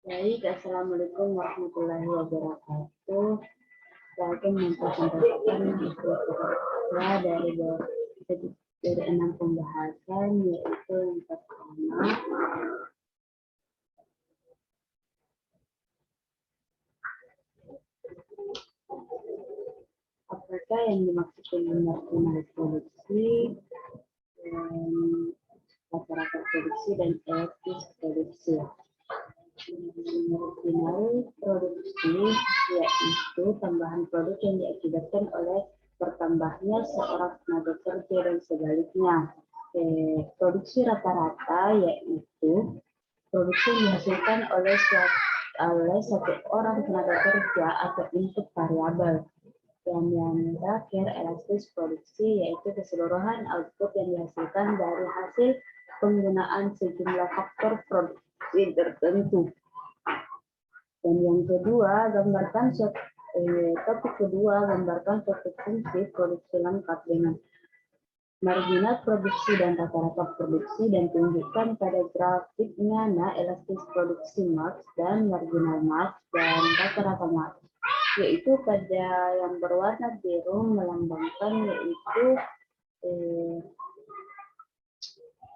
Baik, Assalamualaikum warahmatullahi wabarakatuh. Saya akan mempresentasikan beberapa dari 6 pembahasan, yaitu yang pertama, apakah yang dimaksud dengan marginal produksi, rata-rata produksi, dan etis produksi. Marginal produksi yaitu tambahan produk yang diakibatkan oleh bertambahnya seorang tenaga kerja dan sebaliknya. Produksi rata-rata yaitu produksi yang dihasilkan oleh satu orang tenaga kerja atau input variabel. Dan yang terakhir, elastis produksi yaitu keseluruhan output yang dihasilkan dari hasil penggunaan sejumlah faktor produksi tertentu. Dan yang kedua, topik kedua, gambarkan suatu fungsi produksi lengkap dengan marginal produksi dan rata-rata produksi dan tunjukkan pada grafiknya elastis produksi max dan marginal max dan rata-rata max. Yaitu pada yang berwarna biru melambangkan yaitu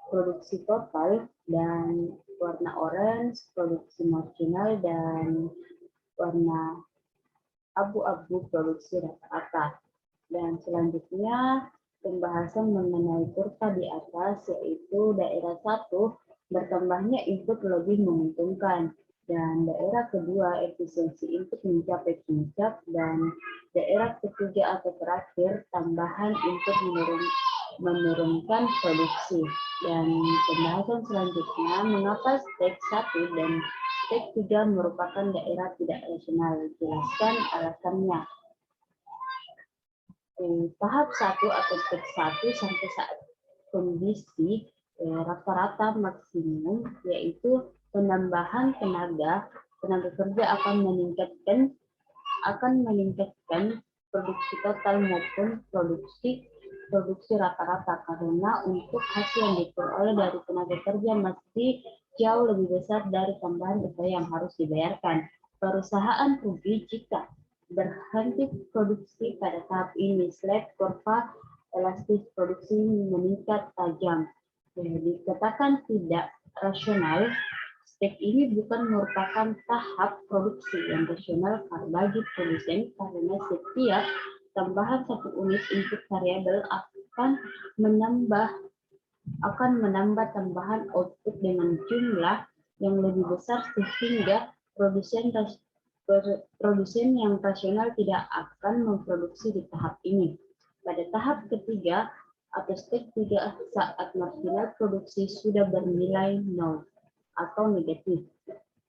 produksi total, dan warna orange produksi marginal, dan warna abu-abu produksi rata-rata. Dan selanjutnya pembahasan mengenai kurva di atas, yaitu daerah 1 bertambahnya input lebih menguntungkan, dan daerah kedua efisiensi input mencapai puncak, dan daerah ketiga atau terakhir tambahan input menurunkan produksi. Dan pembahasan selanjutnya, mengapa step 1 dan step 3 merupakan daerah tidak rasional. Jelaskan alasannya. Tahap 1 atau step 1 sampai saat kondisi rata-rata maksimum, yaitu penambahan tenaga kerja akan meningkatkan produksi total maupun produksi rata-rata, karena untuk hasil yang diperoleh dari tenaga kerja masih jauh lebih besar dari tambahan upaya yang harus dibayarkan. Perusahaan rugi jika berhenti produksi pada tahap ini. Slide kurva elastis produksi meningkat tajam. Dikatakan tidak rasional, step ini bukan merupakan tahap produksi yang rasional bagi produsen, karena setiap tambahan satu unit input variabel akan menambah tambahan output dengan jumlah yang lebih besar, sehingga produsen yang rasional tidak akan memproduksi di tahap ini. Pada tahap ketiga atau step 3, saat marginal produksi sudah bernilai 0 atau negatif,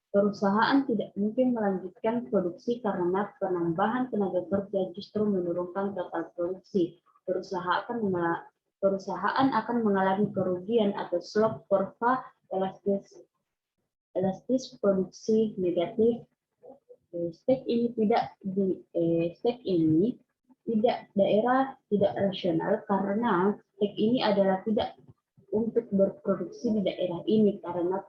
perusahaan tidak mungkin melanjutkan produksi karena penambahan tenaga kerja justru menurunkan total produksi. Perusahaan akan mengalami kerugian atau slope kurva elastis produksi negatif. Step ini daerah tidak rasional, karena step ini adalah tidak untuk berproduksi di daerah ini, karena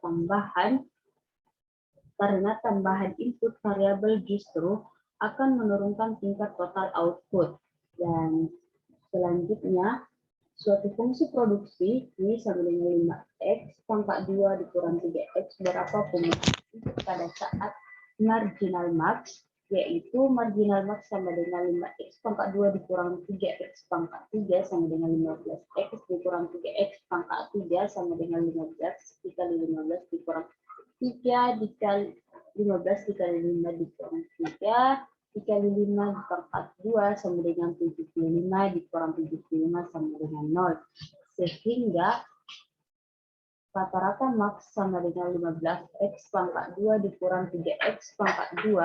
tambahan input variabel justru akan menurunkan tingkat total output. Dan selanjutnya, suatu fungsi produksi ini sama dengan 5x pangkat 2 dikurang 3x berapa input pada saat marginal max, yaitu marginal max sama dengan 5x pangkat 2 dikurang 3x pangkat 3 sama dengan 15x dikurang 3x pangkat 3 sama dengan 15 dikali 15 dikurang 3 dikali 15 dikali 5 dikurang 3 dikali 5 dipangkat 2 sama dengan 75 dikurang 75 sama dengan 0. Sehingga rata-rata max sama dengan 15x pangkat 2 dikurang 3x pangkat 2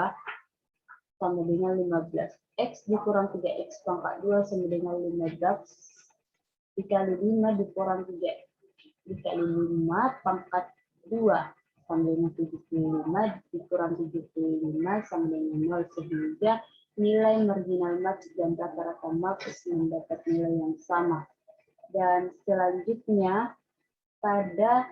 sama dengan 15x dikurang 3x pangkat 2 sama dengan 15 dikali 5 dikurang 3 dikali 5 pangkat 2 sama dengan 75 dikurang 75 sama dengan 0, sehingga nilai marginal max dan rata-rata max mendapat nilai yang sama. Dan selanjutnya pada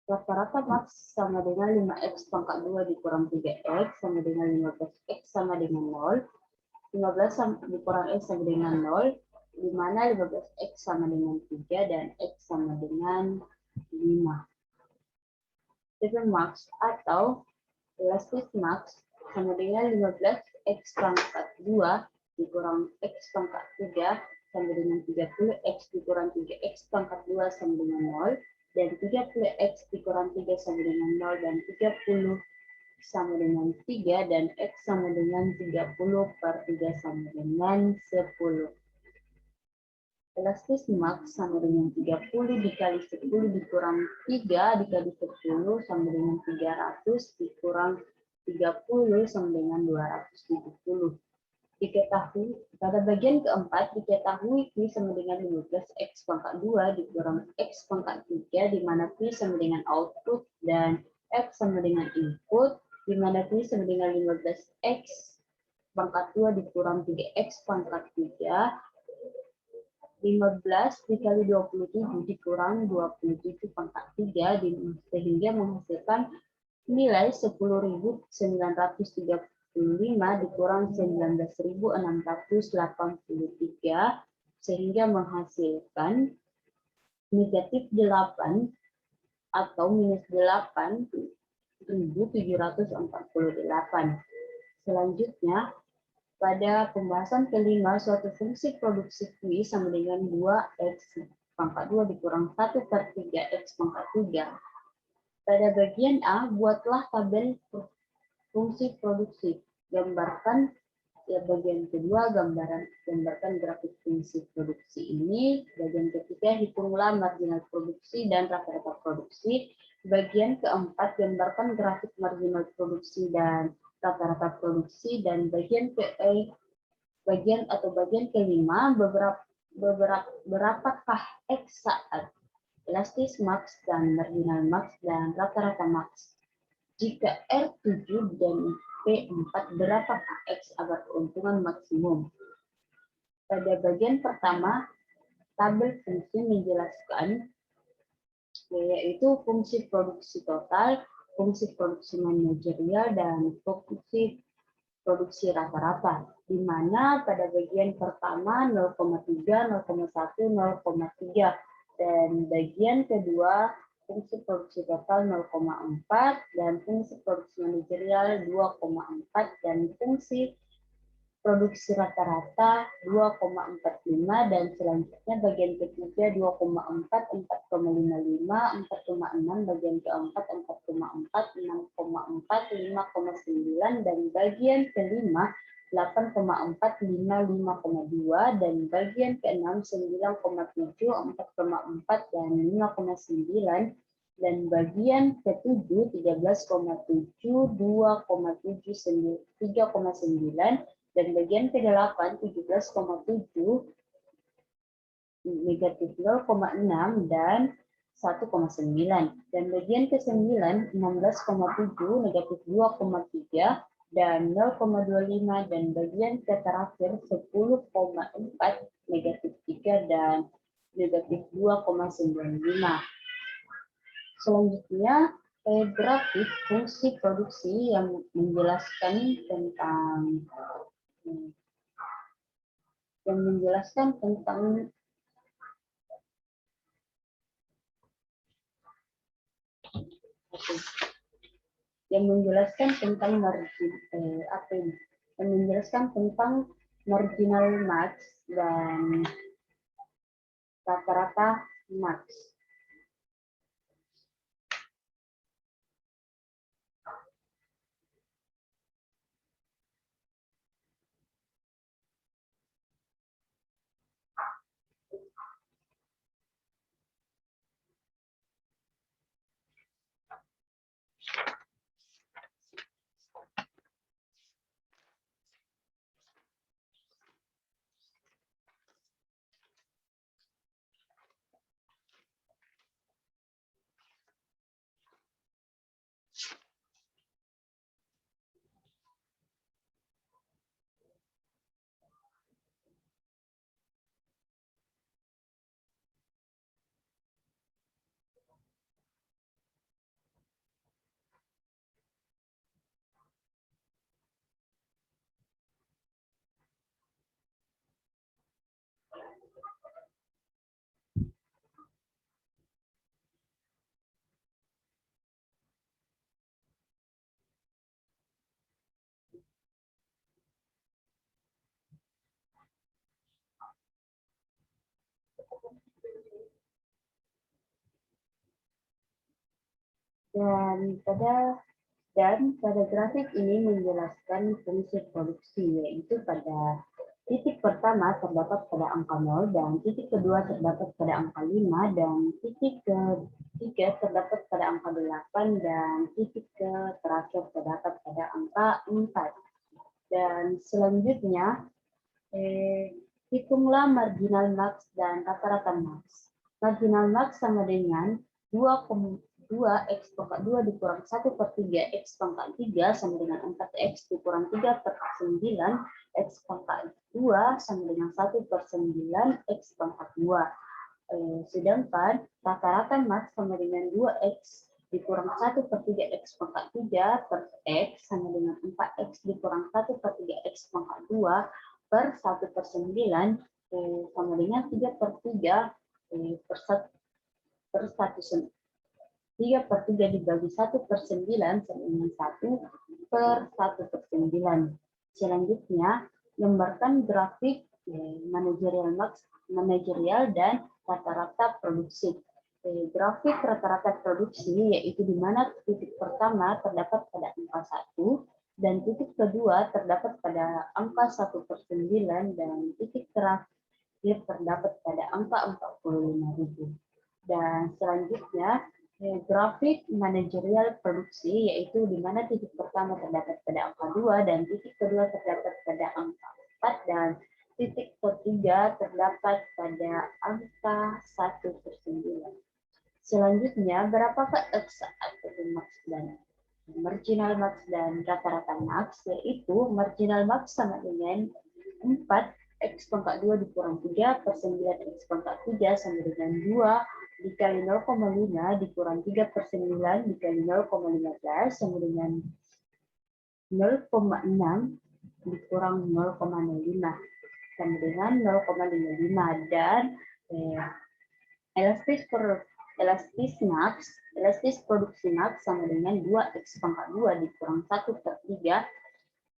Rata-rata max sama dengan 5x pangkat 2 dikurang 3x sama dengan 15x sama dengan 0. 15 dikurang x sama dengan 0, di mana 15x sama dengan 3 dan x sama dengan 5. Steven max atau elastis max sama dengan 15x pangkat 2 dikurang x pangkat 3 sama dengan 30x dikurang 3x pangkat 2 sama dengan 0, dan 30x dikurang 3 sama dengan 0, dan 30 sama dengan 3, dan x sama dengan 30 per 3 sama dengan 10. Elastis max sama dengan 30 dikali 10 dikurang 3 dikali 10 sama dengan 300 dikurang 30 sama dengan 270. Diketahui pada bagian keempat diketahui Q sama dengan 15x pangkat 2 dikurang x pangkat 3, di mana Q sama dengan output dan x sama dengan input, di mana Q sama dengan 15x pangkat 2 dikurang 3x pangkat 3, 15 dikali 27 dikurang 27 pangkat 3, sehingga menghasilkan nilai 10.935 dikurang 19.683, sehingga menghasilkan negatif 8 atau minus 8.748. Selanjutnya, pada pembahasan kelima, suatu fungsi produksi Q sama dengan 2x pangkat 2 dikurang 1 per 3x pangkat 3. Pada bagian A, buatlah tabel fungsi produksi. Gambarkan bagian kedua, gambarkan grafik fungsi produksi ini. Bagian ketiga, hitunglah marginal produksi dan rata-rata produksi. Bagian keempat, gambarkan grafik marginal produksi dan rata-rata produksi. Dan bagian kelima, berapakah X saat elastis max dan marginal max dan rata-rata max. Jika R7 dan P4, berapakah X agar keuntungan maksimum? Pada bagian pertama, tabel fungsi menjelaskan yaitu fungsi produksi total, fungsi produksi manajerial, dan fungsi produksi rata-rata, di mana pada bagian pertama 0,3, 0,1, 0,3, dan bagian kedua fungsi produksi total 0,4, dan fungsi produksi manajerial 2,4, dan fungsi produksi rata-rata 2,45, dan selanjutnya bagian ketiga 2,4, 4,55, 4,6, bagian keempat 4,4, 6,4, 5,9, dan bagian kelima 8,4, 5, 5,2, dan bagian keenam 9,7, 4,4, dan 5,9, dan bagian ketujuh 13,7, 2,7, 3,9, dan bagian ke-8 17,7, negatif 0,6, dan 1,9. Dan bagian ke-9 16,7, negatif 2,3, dan 0,25, dan bagian terakhir 10,4, negatif 3, dan negatif 2,95. Selanjutnya, grafik fungsi produksi yang menjelaskan tentang marginal max dan rata-rata max. Dan pada grafik ini menjelaskan fungsi produksi, yaitu pada titik pertama terdapat pada angka 0, dan titik kedua terdapat pada angka 5, dan titik ketiga terdapat pada angka 8, dan titik terakhir terdapat pada angka 4. Dan selanjutnya, hitunglah marginal max dan rata-rata max. Marginal max sama dengan 2,2 X pangkat 2 dikurang 1/3 X pangkat 3 sama dengan 4X dikurang 3/9 X pangkat 2 sama dengan 1/9 X pangkat 2. Sedangkan rata-rata max sama dengan 2X dikurang 1/3 X pangkat 3 per X sama dengan 4X dikurang 1/3 X pangkat 2 per 1/9 sama dengan 3/3 per 1 3/3 dibagi 1/9 sama dengan 1/1/9. Selanjutnya, gambarkan grafik manajerial dan rata-rata produksi. Grafik rata-rata produksi yaitu di mana titik pertama terdapat pada angka 1 dan titik kedua terdapat pada angka 1/9 dan titik terakhir terdapat pada angka 45.000. Dan selanjutnya grafik manajerial produksi yaitu di mana titik pertama terdapat pada angka 2 dan titik kedua terdapat pada angka 4 dan titik ketiga terdapat pada angka 1/9. Selanjutnya, berapakah X atau max dan marginal max dan rata-rata max? Yaitu marginal max sama dengan 4X pangkat 2 dikurang 3/9 X pangkat 3 sama dengan 2 dikali 0,5 dikurang 3/9 dikali 0,15 sama dengan 0,6 dikurang 0,05 sama dengan 0,55 dan elastis produksi max sama dengan 2X pangkat 2 dikurang 1/3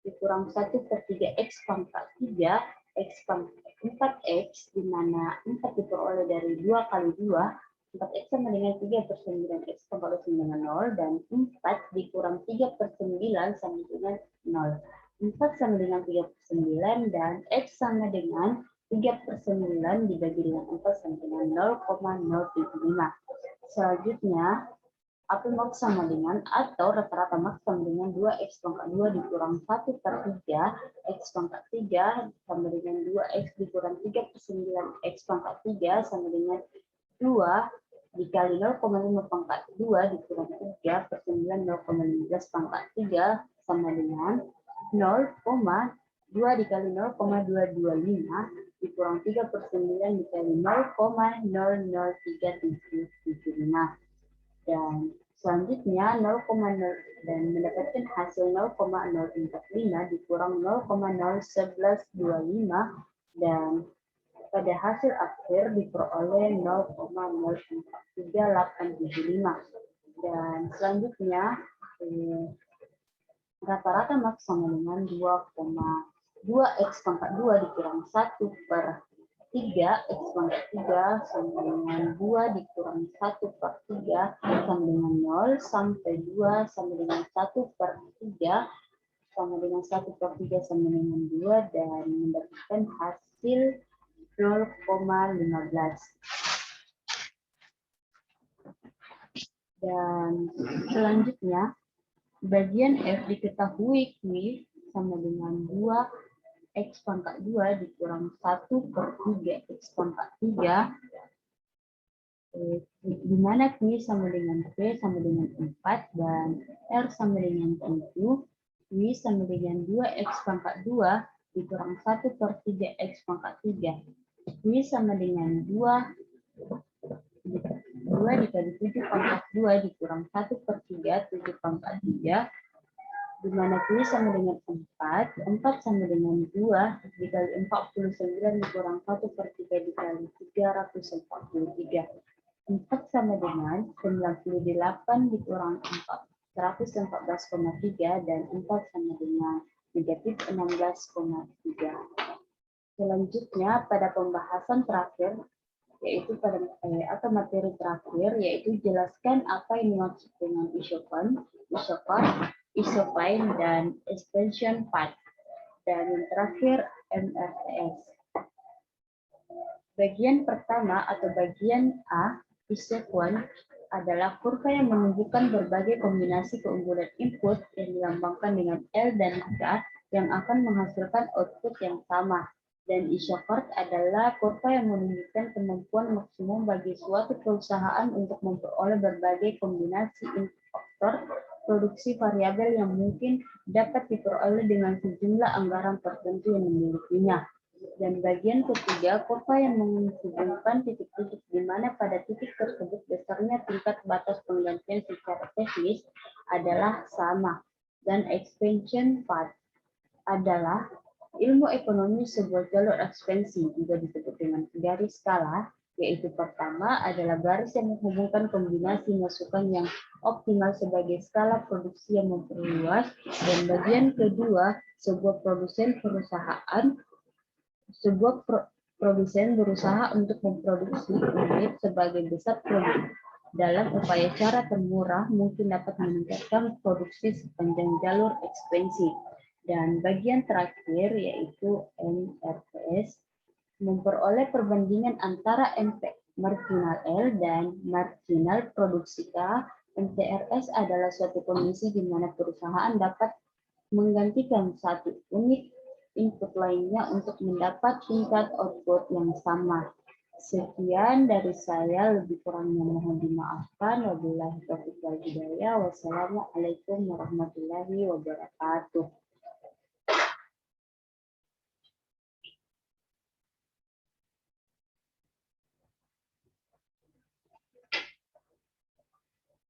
dikurang 1/3 X pangkat 3 X pangkat 4X di mana 4 diperoleh dari 2 kali 2 4X sama dengan 3/9 X pangkat 2 sama dengan 0 dan 4 dikurang 3/9 sama dengan 0. 4 sama dengan 3/9 dan X sama dengan 3/9 dibagi dengan 4 sama dengan 0,075. Selanjutnya, AP max sama dengan atau rata-rata max sama dengan 2X pangkat 2 dikurang 1/3 X pangkat 3 sama dengan 2X dikurang 3/9 X pangkat 3 sama dengan 2 dikali 0,5 pangkat 2 dikurang 3/9 0,15 pangkat 3 sama dengan 0,2 dikali 0,225 dikurang 3/9 dikali 0,003775. Dan selanjutnya 0,0 dan mendapatkan hasil 0,045 dikurang 0,01125 dan pada hasil akhir diperoleh 0,03875. Dan selanjutnya rata-rata max sama dengan 2,2X pangkat 2 dikurang 1/3 X pangkat 3 sama dengan 2 dikurang 1/3 sama dengan 0 sampai 2 sama dengan 1/3 sama dengan 1/3 sama dengan 2 dan mendapatkan hasil 0,15. Dan selanjutnya bagian F diketahui Q sama dengan 2X pangkat 2 dikurang 1/3 X pangkat 3 di mana Q sama dengan P sama dengan 4 dan R sama dengan 7. Q sama dengan 2X pangkat 2 dikurang 1/3 X pangkat 3. Q sama dengan 2 dikali 7 pangkat 2 dikurang 1/3 7 pangkat 3 di mana Q sama dengan 4 sama dengan 2 dikali 49 dikurang 1/3 dikali 343 4 sama dengan 98 dikurang 114,3 dan 4 sama dengan negatif 16,3. Selanjutnya pada pembahasan terakhir yaitu pada atau materi terakhir, yaitu jelaskan apa yang dimaksud dengan isocost, dan expansion path. Dan yang terakhir MRTS. Bagian pertama atau bagian A, isequence, adalah kurva yang menunjukkan berbagai kombinasi keunggulan input yang dilambangkan dengan L dan K yang akan menghasilkan output yang sama. Dan isochord adalah kurva yang menunjukkan kemampuan maksimum bagi suatu perusahaan untuk memperoleh berbagai kombinasi input faktor produksi variabel yang mungkin dapat diperoleh dengan sejumlah anggaran tertentu yang dimilikinya. Dan bagian ketiga, kurva yang menghubungkan titik-titik di mana pada titik tersebut besarnya tingkat batas penggantian secara teknis adalah sama. Dan expansion path adalah ilmu ekonomi sebuah jalur ekspansi, juga disebut dengan garis skala, yaitu pertama adalah garis yang menghubungkan kombinasi masukan yang optimal sebagai skala produksi yang memperluas, dan bagian kedua, sebuah produsen berusaha untuk memproduksi unit sebagai besar produk dalam upaya cara termurah mungkin dapat meningkatkan produksi sepanjang jalur ekspansi. Dan bagian terakhir yaitu MRPS memperoleh perbandingan antara MP marginal L dan marginal produksi K. MTRS adalah suatu kondisi di mana perusahaan dapat menggantikan satu unit input lainnya untuk mendapat tingkat output yang sama. Sekian dari saya, lebih kurangnya mohon dimaafkan. Wabillahi taufiq wal hidayah. Wassalamualaikum warahmatullahi wabarakatuh.